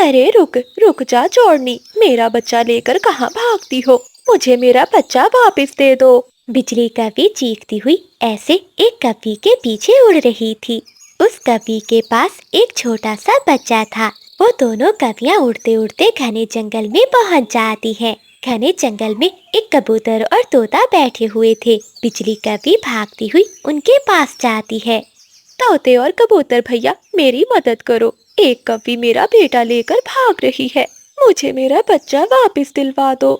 अरे रुक रुक जा चोरनी, मेरा बच्चा लेकर कहाँ भागती हो? मुझे मेरा बच्चा वापस दे दो। बिजली कभी चीखती हुई ऐसे एक कभी के पीछे उड़ रही थी। उस कभी के पास एक छोटा सा बच्चा था। वो दोनों कवियाँ उड़ते उड़ते घने जंगल में पहुँच जाती है। घने जंगल में एक कबूतर और तोता बैठे हुए थे। बिजली कभी भागती हुई उनके पास जाती है। तोते और कबूतर भैया, मेरी मदद करो। एक कभी मेरा बेटा लेकर भाग रही है, मुझे मेरा बच्चा वापस दिलवा दो।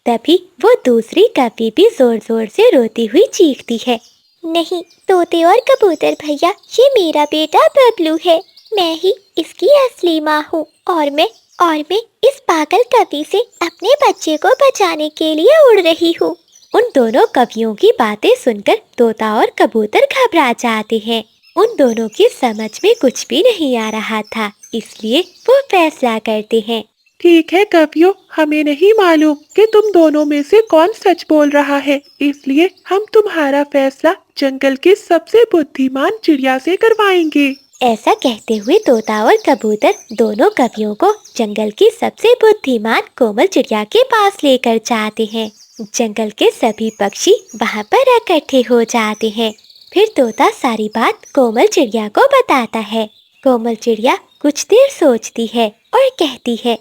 तभी वो दूसरी कभी भी जोर जोर से रोती हुई चीखती है। नहीं तोते और कबूतर भैया, ये मेरा बेटा बबलू है। मैं ही इसकी असली माँ हूँ और मैं इस पागल कवि से अपने बच्चे को बचाने के लिए उड़ रही हूँ। उन दोनों कवियों की बातें सुनकर तोता और कबूतर घबरा जाते हैं। उन दोनों की समझ में कुछ भी नहीं आ रहा था, इसलिए वो फैसला करते हैं। ठीक है कवियों, हमें नहीं मालूम कि तुम दोनों में से कौन सच बोल रहा है, इसलिए हम तुम्हारा फैसला जंगल की सबसे बुद्धिमान चिड़िया से करवाएंगे। ऐसा कहते हुए तोता और कबूतर दोनों कवियों को जंगल की सबसे बुद्धिमान कोमल चिड़िया के पास लेकर जाते हैं। जंगल के सभी पक्षी वहाँ पर इकट्ठे हो जाते हैं। फिर तोता सारी बात कोमल चिड़िया को बताता है। कोमल चिड़िया कुछ देर सोचती है और कहती है,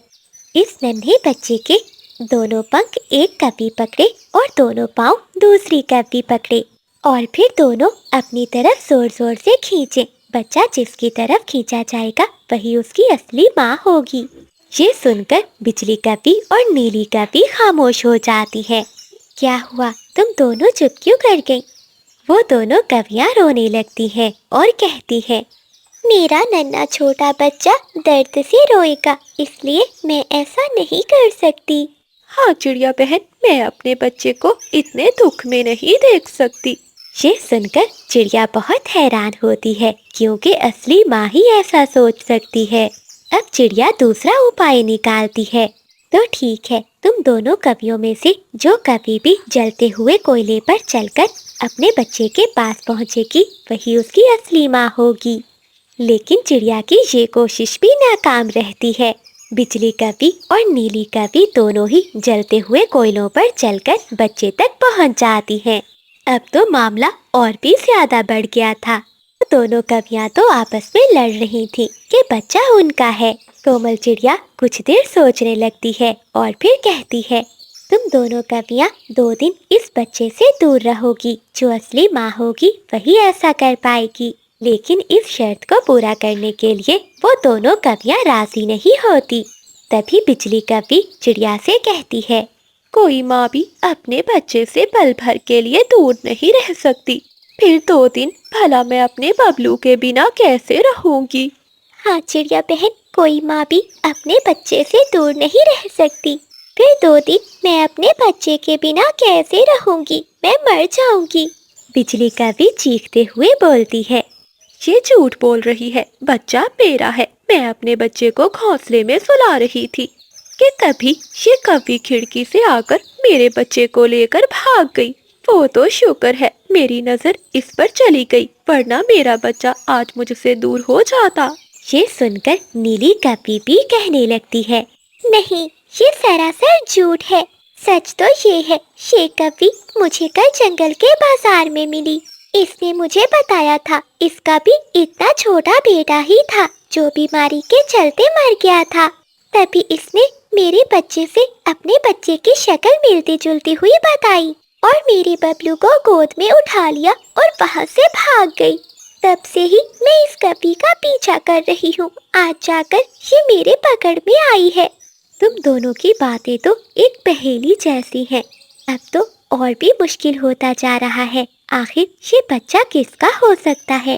इस नन्हे बच्चे के दोनों पंख एक कवि पकड़े और दोनों पाँव दूसरी कवि पकड़े और फिर दोनों अपनी तरफ जोर जोर से खींचे। बच्चा जिसकी तरफ खींचा जाएगा वही उसकी असली माँ होगी। ये सुनकर बिजली कवि और नीली कवि खामोश हो जाती है। क्या हुआ, तुम दोनों चुप क्यों कर गई? वो दोनों कवियाँ रोने लगती है और कहती है, मेरा नन्हा छोटा बच्चा दर्द से रोएगा, इसलिए मैं ऐसा नहीं कर सकती। हाँ चिड़िया बहन, मैं अपने बच्चे को इतने दुख में नहीं देख सकती। ये सुनकर चिड़िया बहुत हैरान होती है, क्योंकि असली माँ ही ऐसा सोच सकती है। अब चिड़िया दूसरा उपाय निकालती है। तो ठीक है, तुम दोनों कवियों में से जो कभी भी जलते हुए कोयले पर चलकर अपने बच्चे के पास पहुँचेगी वही उसकी असली माँ होगी। लेकिन चिड़िया की ये कोशिश भी नाकाम रहती है। बिजली कवि और नीली कवि दोनों ही जलते हुए कोयलों पर चलकर बच्चे तक पहुंच जाती हैं। अब तो मामला और भी ज्यादा बढ़ गया था। दोनों कवियां तो आपस में लड़ रही थी कि बच्चा उनका है। कोमल चिड़िया कुछ देर सोचने लगती है और फिर कहती है, तुम दोनों कवियां 2 दिन इस बच्चे से दूर रहोगी। जो असली माँ होगी वही ऐसा कर पाएगी। लेकिन इस शर्त को पूरा करने के लिए वो दोनों कवियां राजी नहीं होती। तभी बिजली कवि चिड़िया से कहती है, कोई माँ भी अपने बच्चे से पल भर के लिए दूर नहीं रह सकती। फिर 2 दिन भला मैं अपने बबलू के बिना कैसे रहूंगी? हाँ चिड़िया बहन, कोई माँ भी अपने बच्चे से दूर नहीं रह सकती। फिर 2 दिन मैं अपने बच्चे के बिना कैसे रहूंगी? मैं मर जाऊंगी। बिजली कवि चीखते हुए बोलती है, ये झूठ बोल रही है, बच्चा मेरा है। मैं अपने बच्चे को घोंसले में सुला रही थी कि तभी ये कवि खिड़की से आकर मेरे बच्चे को लेकर भाग गई। वो तो शुक्र है मेरी नजर इस पर चली गई, वरना मेरा बच्चा आज मुझसे दूर हो जाता। ये सुनकर नीली कवि भी कहने लगती है, नहीं, ये सरासर झूठ है। सच तो ये है, ये कवि मुझे कल जंगल के बाजार में मिली। इसने मुझे बताया था इसका भी इतना छोटा बेटा ही था जो बीमारी के चलते मर गया था। तभी इसने मेरे बच्चे से अपने बच्चे की शक्ल मिलती जुलती हुई बताई और मेरे बबलू को गोद में उठा लिया और वहाँ से भाग गई। तब से ही मैं इस कवि का पीछा कर रही हूँ। आज जाकर ये मेरे पकड़ में आई है। तुम दोनों की बातें तो एक पहेली जैसी हैं। अब तो और भी मुश्किल होता जा रहा है। आखिर ये बच्चा किसका हो सकता है?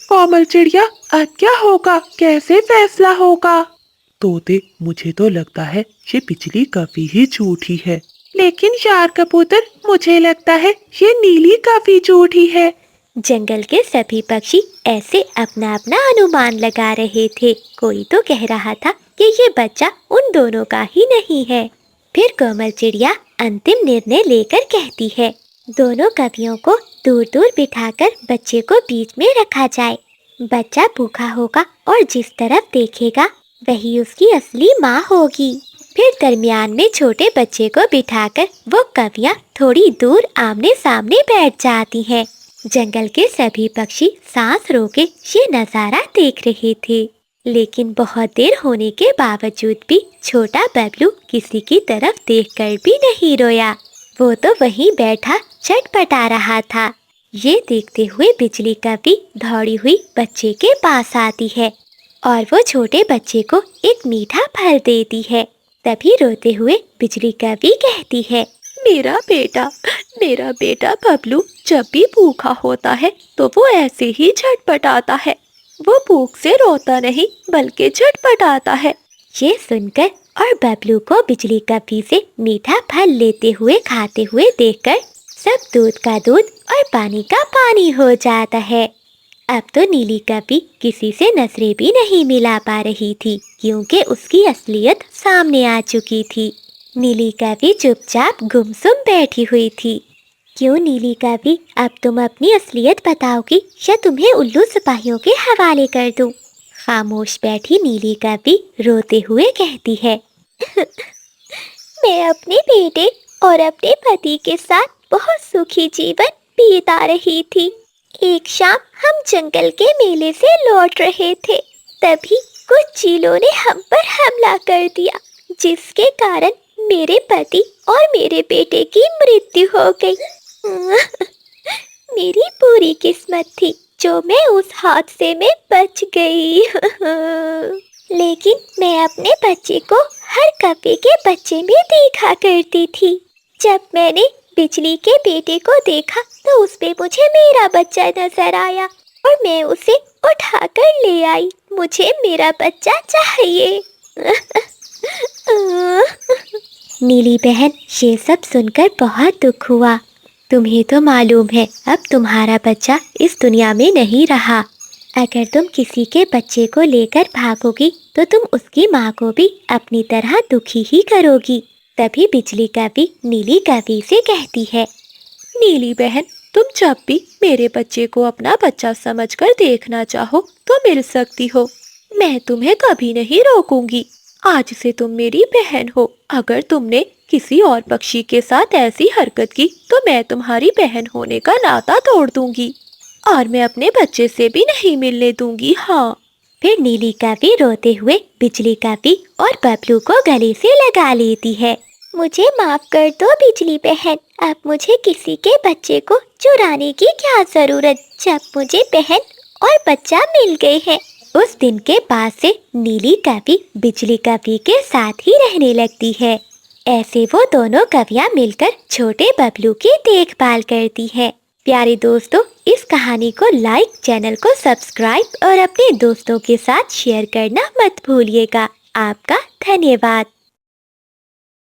कोमल चिड़िया, अब क्या होगा, कैसे फैसला होगा? तोते, मुझे तो लगता है ये बिजली कवि ही झूठी है। लेकिन यार कबूतर, मुझे लगता है ये नीली कवि झूठी है। जंगल के सभी पक्षी ऐसे अपना अपना अनुमान लगा रहे थे। कोई तो कह रहा था कि ये बच्चा उन दोनों का ही नहीं है। फिर कोमल चिड़िया अंतिम निर्णय लेकर कहती है, दोनों कवियों को दूर दूर बिठाकर बच्चे को बीच में रखा जाए। बच्चा भूखा होगा और जिस तरफ देखेगा वही उसकी असली माँ होगी। फिर दरमियान में छोटे बच्चे को बिठाकर वो कवियाँ थोड़ी दूर आमने सामने बैठ जाती हैं। जंगल के सभी पक्षी सांस रोके ये नजारा देख रहे थे, लेकिन बहुत देर होने के बावजूद भी छोटा बबलू किसी की तरफ देखकर भी नहीं रोया। वो तो वहीं बैठा छटपटा रहा था। ये देखते हुए बिजली कभी दौड़ी हुई बच्चे के पास आती है और वो छोटे बच्चे को एक मीठा फल देती है। तभी रोते हुए बिजली कभी कहती है, मेरा बेटा बबलू जब भी भूखा होता है तो वो ऐसे ही छटपटाता है। वो भूख से रोता नहीं बल्कि छटपटाता है। ये सुनकर और बबलू को बिजली कभी से मीठा फल लेते हुए खाते हुए देखकर सब दूध का दूध और पानी का पानी हो जाता है। अब तो नीली कभी किसी से नजरें भी नहीं मिला पा रही थी, क्योंकि उसकी असलियत सामने आ चुकी थी। नीली कभी चुपचाप गुमसुम बैठी हुई थी। क्यों नीली कभी, अब तुम अपनी असलियत बताओगी या तुम्हें उल्लू सिपाहियों के हवाले कर दूं? खामोश बैठी नीली कभी रोते हुए कहती है, मैं अपने बेटे और अपने पति के साथ बहुत सुखी जीवन बीता रही थी। एक शाम हम जंगल के मेले से लौट रहे थे, तभी कुछ चीलों ने हम पर हमला कर दिया, जिसके कारण मेरे पति और मेरे बेटे की मृत्यु हो गई। मेरी पूरी किस्मत थी जो मैं उस हादसे में बच गई। लेकिन मैं अपने बच्चे को हर कव्वे के बच्चे में देखा करती थी। जब मैंने बिजली के बेटे को देखा तो उसमें मुझे मेरा बच्चा नजर आया और मैं उसे उठाकर ले आई। मुझे मेरा बच्चा चाहिए। नीली बहन, ये सब सुनकर बहुत दुख हुआ। तुम्हें तो मालूम है अब तुम्हारा बच्चा इस दुनिया में नहीं रहा। अगर तुम किसी के बच्चे को लेकर भागोगी तो तुम उसकी माँ को भी अपनी तरह दुखी ही करोगी। तभी बिजली कभी नीली कभी से कहती है, नीली बहन, तुम जब भी मेरे बच्चे को अपना बच्चा समझकर देखना चाहो तो मिल सकती हो। मैं तुम्हें कभी नहीं रोकूंगी। आज से तुम मेरी बहन हो। अगर तुमने किसी और पक्षी के साथ ऐसी हरकत की तो मैं तुम्हारी बहन होने का नाता तोड़ दूंगी और मैं अपने बच्चे से भी नहीं मिलने दूंगी। हाँ। फिर नीली कभी रोते हुए बिजली कभी और बबलू को गले से लगा लेती है। मुझे माफ कर दो बिजली बहन, अब मुझे किसी के बच्चे को चुराने की क्या जरूरत, जब मुझे बहन और बच्चा मिल गए हैं। उस दिन के बाद से नीली कभी बिजली कभी के साथ ही रहने लगती है। ऐसे वो दोनों कवियाँ मिलकर छोटे बबलू की देखभाल करती है। प्यारे दोस्तों, इस कहानी को लाइक, चैनल को सब्सक्राइब और अपने दोस्तों के साथ शेयर करना मत भूलिएगा। आपका धन्यवाद।